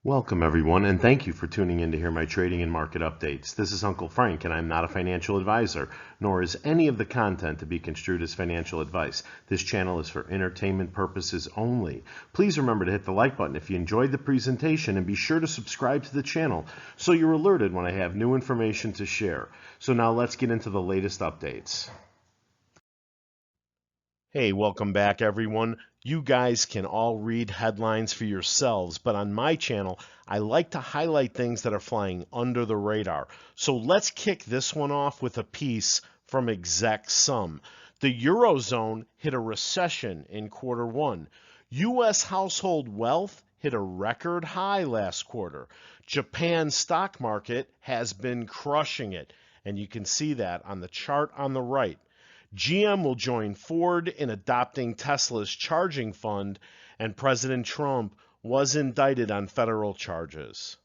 Welcome everyone, and thank you for tuning in to hear my trading and market updates. This is Uncle Frank, and I'm not a financial advisor, nor is any of the content to be construed as financial advice. This channel is for entertainment purposes only. Please remember to hit the like button if you enjoyed the presentation, and be sure to subscribe to the channel so you're alerted when I have new information to share. So now let's get into the latest updates. Hey, welcome back everyone. You guys can all read headlines for yourselves, but on my channel, I like to highlight things that are flying under the radar. So let's kick this one off with a piece from ExecSum. The Eurozone hit a recession in Q1. U.S. household wealth hit a record high last quarter. Japan's stock market has been crushing it, and you can see that on the chart on the right. GM will join Ford in adopting Tesla's charging fund, and President Trump was indicted on federal charges.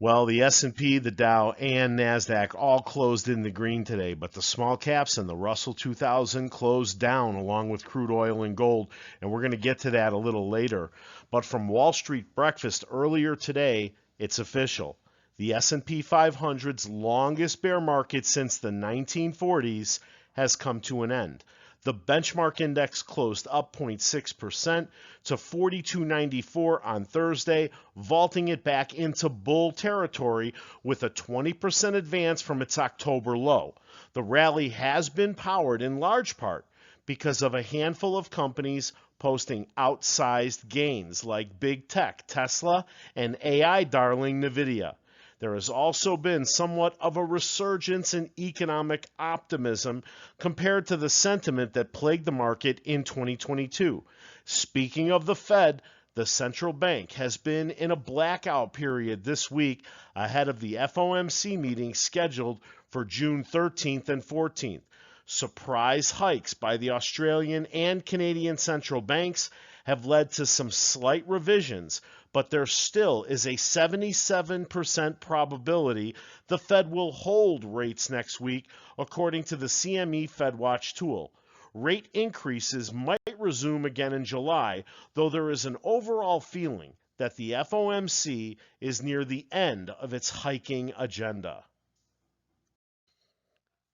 Well, the S&P, the Dow, and NASDAQ all closed in the green today, but the small caps and the Russell 2000 closed down along with crude oil and gold, and we're going to get to that a little later. But from Wall Street breakfast earlier today, it's official. The S&P 500's longest bear market since the 1940s has come to an end. The benchmark index closed up 0.6% to 4294 on Thursday, vaulting it back into bull territory with a 20% advance from its October low. The rally has been powered in large part because of a handful of companies posting outsized gains like big tech, Tesla, and AI darling NVIDIA. There has also been somewhat of a resurgence in economic optimism compared to the sentiment that plagued the market in 2022. Speaking of the Fed, the central bank has been in a blackout period this week ahead of the FOMC meeting scheduled for June 13th and 14th. Surprise hikes by the Australian and Canadian central banks have led to some slight revisions, but there still is a 77% probability the Fed will hold rates next week, according to the CME FedWatch tool. Rate increases might resume again in July, though there is an overall feeling that the FOMC is near the end of its hiking agenda.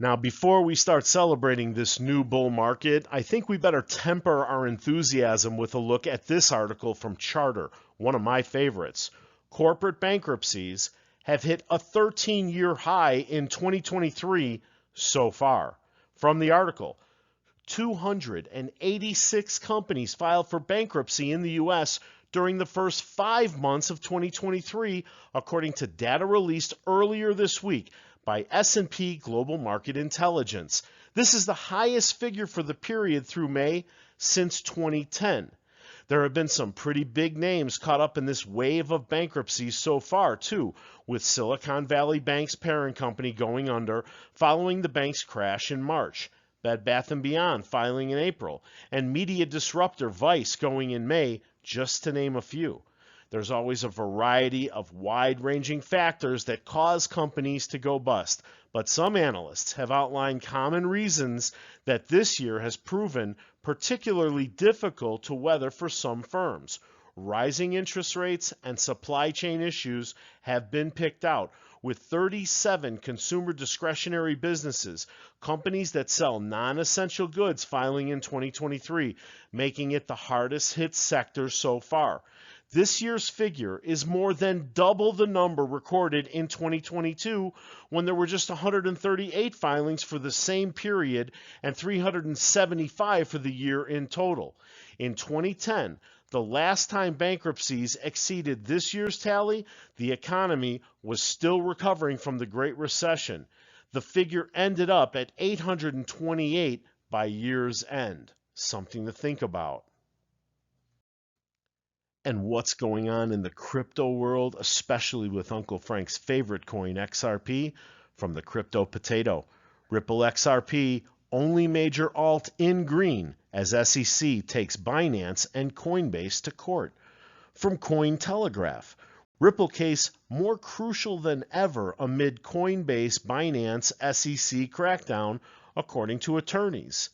Now, before we start celebrating this new bull market, I think we better temper our enthusiasm with a look at this article from Charter, one of my favorites. Corporate bankruptcies have hit a 13-year high in 2023 so far. From the article, 286 companies filed for bankruptcy in the U.S. during the first 5 months of 2023, according to data released earlier this week by S&P Global Market Intelligence. This is the highest figure for the period through May since 2010. There have been some pretty big names caught up in this wave of bankruptcies so far, too, with Silicon Valley Bank's parent company going under following the bank's crash in March, Bed Bath & Beyond filing in April, and media disruptor Vice going in May, just to name a few. There's always a variety of wide-ranging factors that cause companies to go bust, but some analysts have outlined common reasons that this year has proven particularly difficult to weather for some firms. Rising interest rates and supply chain issues have been picked out, with 37 consumer discretionary businesses, companies that sell non-essential goods, filing in 2023, making it the hardest hit sector so far. This year's figure is more than double the number recorded in 2022, when there were just 138 filings for the same period and 375 for the year in total. In 2010, the last time bankruptcies exceeded this year's tally, the economy was still recovering from the Great Recession. The figure ended up at 828 by year's end. Something to think about. And what's going on in the crypto world, especially with Uncle Frank's favorite coin, XRP, from the Crypto Potato. Ripple XRP, only major alt in green as SEC takes Binance and Coinbase to court. From Cointelegraph, Ripple case more crucial than ever amid Coinbase Binance SEC crackdown, according to attorneys.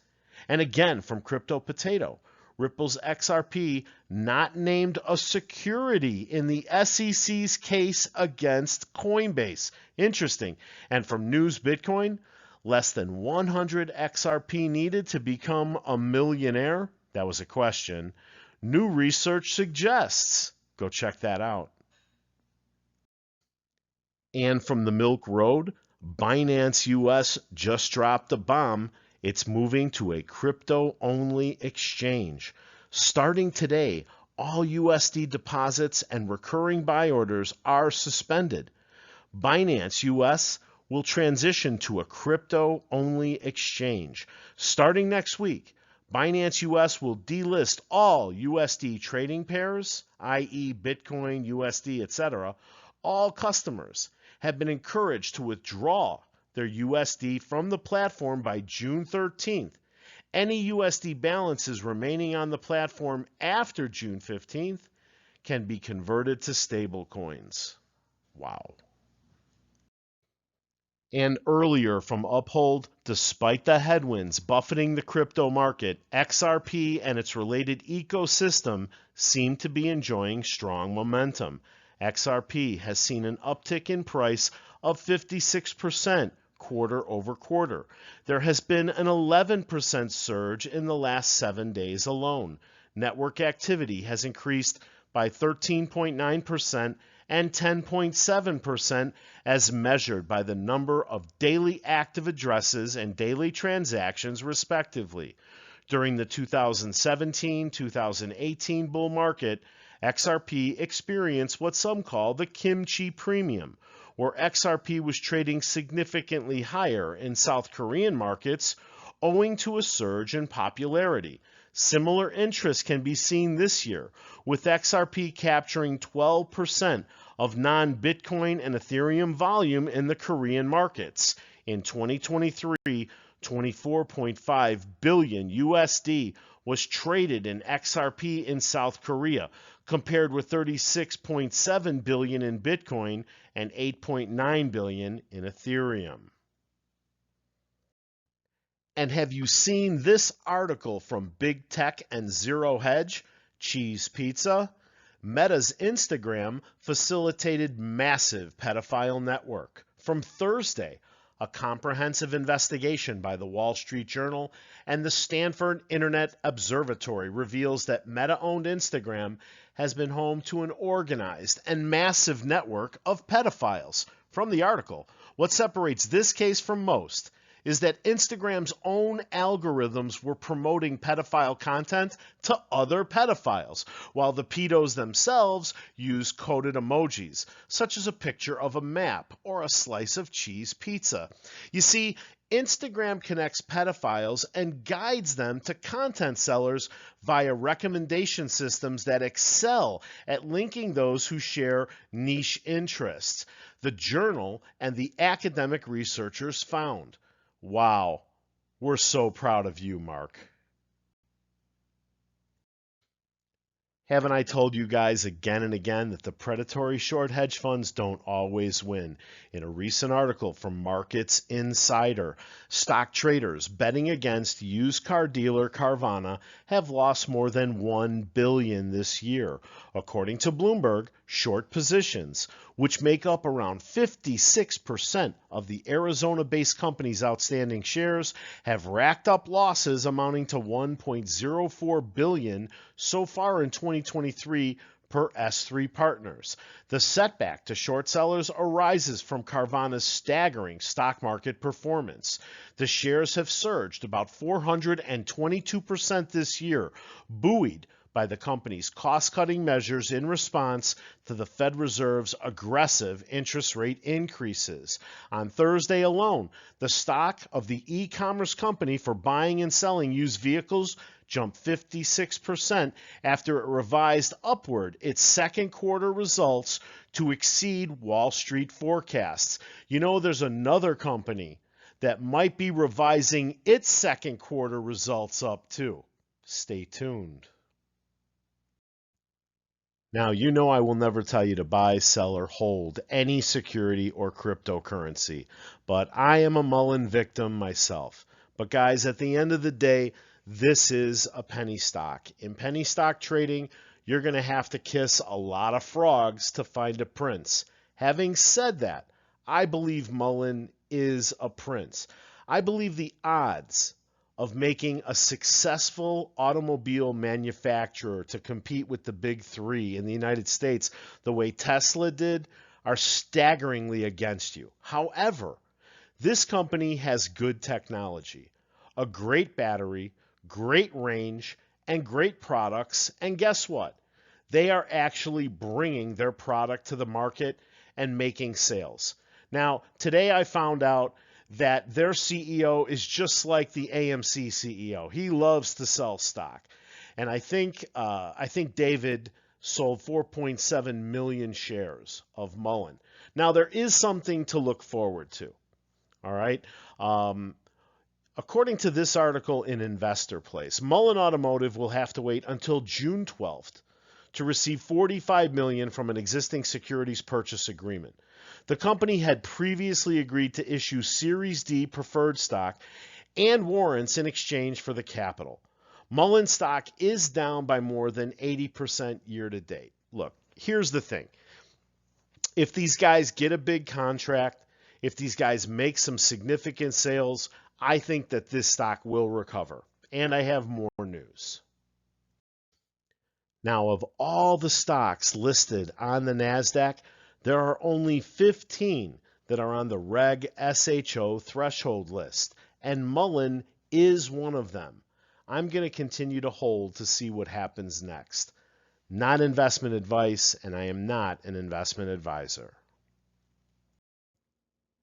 And again from Crypto Potato, Ripple's XRP not named a security in the SEC's case against Coinbase. Interesting. And from News Bitcoin, less than 100 XRP needed to become a millionaire? That was a question. New research suggests. Go check that out. And from the Milk Road, Binance US just dropped a bomb. It's moving to a crypto-only exchange. Starting today, all USD deposits and recurring buy orders are suspended. Binance US will transition to a crypto-only exchange. Starting next week, Binance US will delist all USD trading pairs, i.e. Bitcoin, USD, etc. All customers have been encouraged to withdraw their USD from the platform by June 13th. Any USD balances remaining on the platform after June 15th can be converted to stable coins. Wow. And earlier from Uphold, despite the headwinds buffeting the crypto market, XRP and its related ecosystem seem to be enjoying strong momentum. XRP has seen an uptick in price of 56% quarter over quarter. There has been an 11% surge in the last 7 days alone. Network activity has increased by 13.9% and 10.7% as measured by the number of daily active addresses and daily transactions, respectively. During the 2017-2018 bull market, XRP experienced what some call the kimchi premium, where XRP was trading significantly higher in South Korean markets owing to a surge in popularity. Similar interest can be seen this year, with XRP capturing 12% of non-Bitcoin and Ethereum volume in the Korean markets. In 2023, 24.5 billion USD was traded in XRP in South Korea, compared with 36.7 billion in Bitcoin and 8.9 billion in Ethereum. And have you seen this article from Big Tech and Zero Hedge? Cheese Pizza? Meta's Instagram facilitated massive pedophile network. From Thursday, a comprehensive investigation by the Wall Street Journal and the Stanford Internet Observatory reveals that Meta-owned Instagram has been home to an organized and massive network of pedophiles. From the article, what separates this case from most is that Instagram's own algorithms were promoting pedophile content to other pedophiles, while the pedos themselves use coded emojis, such as a picture of a map or a slice of cheese pizza. You see, Instagram connects pedophiles and guides them to content sellers via recommendation systems that excel at linking those who share niche interests. The journal and the academic researchers found. Wow, we're so proud of you, Mark. Haven't I told you guys again and again that the predatory short hedge funds don't always win? In a recent article from Markets Insider, stock traders betting against used car dealer Carvana have lost more than $1 billion this year. According to Bloomberg, short positions, which make up around 56% of the Arizona-based company's outstanding shares, have racked up losses amounting to $1.04 billion so far in 2023 per S3 Partners. The setback to short sellers arises from Carvana's staggering stock market performance. The shares have surged about 422% this year, buoyed by the company's cost-cutting measures in response to the Fed Reserve's aggressive interest rate increases. On Thursday alone, the stock of the e-commerce company for buying and selling used vehicles jumped 56% after it revised upward its second quarter results to exceed Wall Street forecasts. You know, there's another company that might be revising its second quarter results up too. Stay tuned. Now, you know I will never tell you to buy, sell, or hold any security or cryptocurrency, but I am a Mullen victim myself. But guys, at the end of the day, this is a penny stock. In penny stock trading, you're going to have to kiss a lot of frogs to find a prince. Having said that, I believe Mullen is a prince. I believe the odds of making a successful automobile manufacturer to compete with the big three in the United States the way Tesla did are staggeringly against you. However, this company has good technology, a great battery, great range, and great products. And guess what? They are actually bringing their product to the market and making sales. Now, today I found out that their CEO is just like the AMC CEO. He loves to sell stock. And I think David sold 4.7 million shares of Mullen. Now, there is something to look forward to. All right. According to this article in Investor Place, Mullen Automotive will have to wait until June 12th to receive $45 million from an existing securities purchase agreement. The company had previously agreed to issue Series D preferred stock and warrants in exchange for the capital. Mullen stock is down by more than 80% year to date. Look, here's the thing. If these guys get a big contract, if these guys make some significant sales, I think that this stock will recover. And I have more news. Now, of all the stocks listed on the NASDAQ, there are only 15 that are on the Reg SHO threshold list, and Mullen is one of them. I'm going to continue to hold to see what happens next. Not investment advice, and I am not an investment advisor.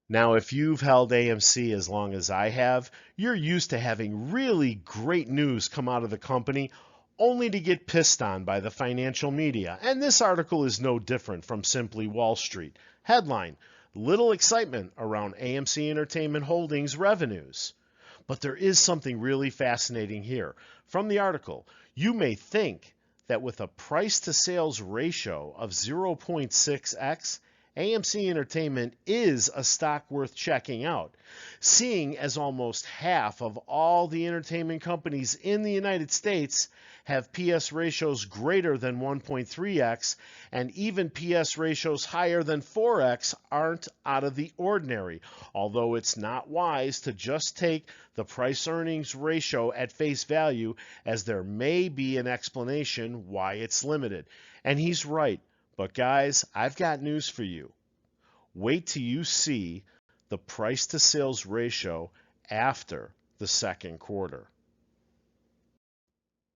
Now, if you've held AMC as long as I have, you're used to having really great news come out of the company only to get pissed on by the financial media. And this article is no different from Simply Wall Street. Headline: little excitement around AMC Entertainment Holdings revenues. But there is something really fascinating here. From the article, you may think that with a price to sales ratio of 0.6x, AMC Entertainment is a stock worth checking out, seeing as almost half of all the entertainment companies in the United States have PS ratios greater than 1.3x, and even PS ratios higher than 4x aren't out of the ordinary, although it's not wise to just take the price-earnings ratio at face value, as there may be an explanation why it's limited. And he's right. But guys, I've got news for you. Wait till you see the price to sales ratio after the second quarter.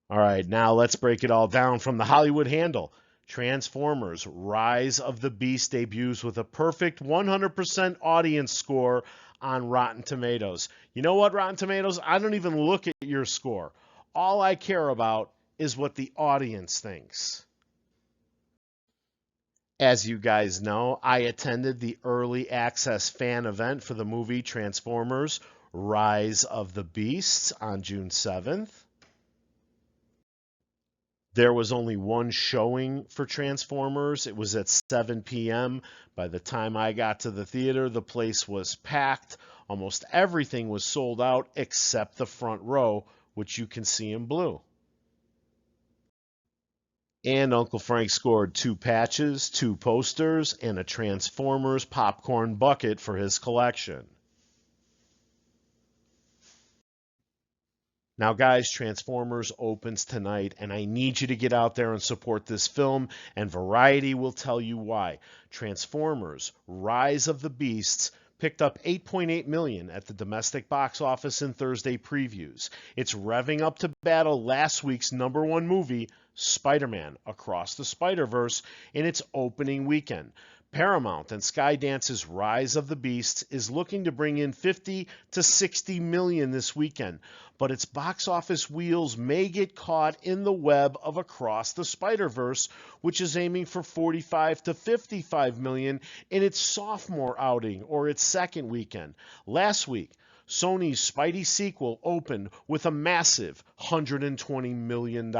All right, now let's break it all down from the Hollywood Handle. Transformers: Rise of the Beast debuts with a perfect 100% audience score on Rotten Tomatoes. You know what, Rotten Tomatoes? I don't even look at your score. All I care about is what the audience thinks. As you guys know, I attended the early access fan event for the movie Transformers: Rise of the Beasts on June 7th. There was only one showing for Transformers. It was at 7 p.m. By the time I got to the theater, the place was packed. Almost everything was sold out except the front row, which you can see in blue. And Uncle Frank scored 2 patches, 2 posters, and a Transformers popcorn bucket for his collection. Now, guys, Transformers opens tonight, and I need you to get out there and support this film, and Variety will tell you why. Transformers: Rise of the Beasts picked up $8.8 million at the domestic box office in Thursday previews. It's revving up to battle last week's #1 movie, Spider-Man: Across the Spider-Verse, in its opening weekend. Paramount and Skydance's Rise of the Beasts is looking to bring in 50 to 60 million this weekend, but its box office wheels may get caught in the web of Across the Spider-Verse, which is aiming for 45 to 55 million in its sophomore outing or its second weekend. Last week, Sony's Spidey sequel opened with a massive $120 million.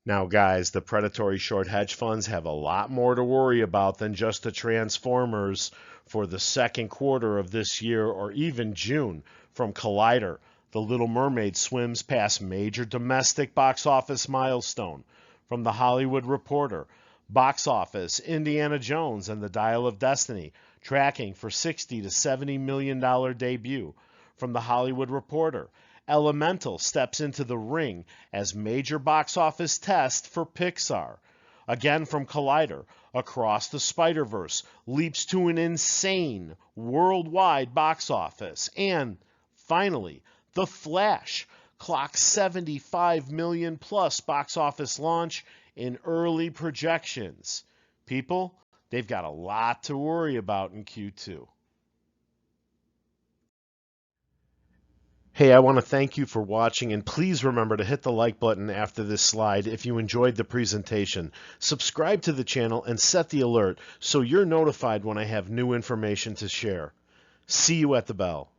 Now, guys, the predatory short hedge funds have a lot more to worry about than just the Transformers for the second quarter of this year or even June. From Collider, The Little Mermaid swims past major domestic box office milestone. From The Hollywood Reporter, box office, Indiana Jones and the Dial of Destiny, tracking for $60 to $70 million debut. From The Hollywood Reporter, Elemental steps into the ring as major box office test for Pixar. Again from Collider, Across the Spider-Verse leaps to an insane worldwide box office. And finally, The Flash clocks 75 million plus box office launch in early projections. People, they've got a lot to worry about in Q2. Hey, I want to thank you for watching, and please remember to hit the like button after this slide if you enjoyed the presentation. Subscribe to the channel and set the alert so you're notified when I have new information to share. See you at the bell.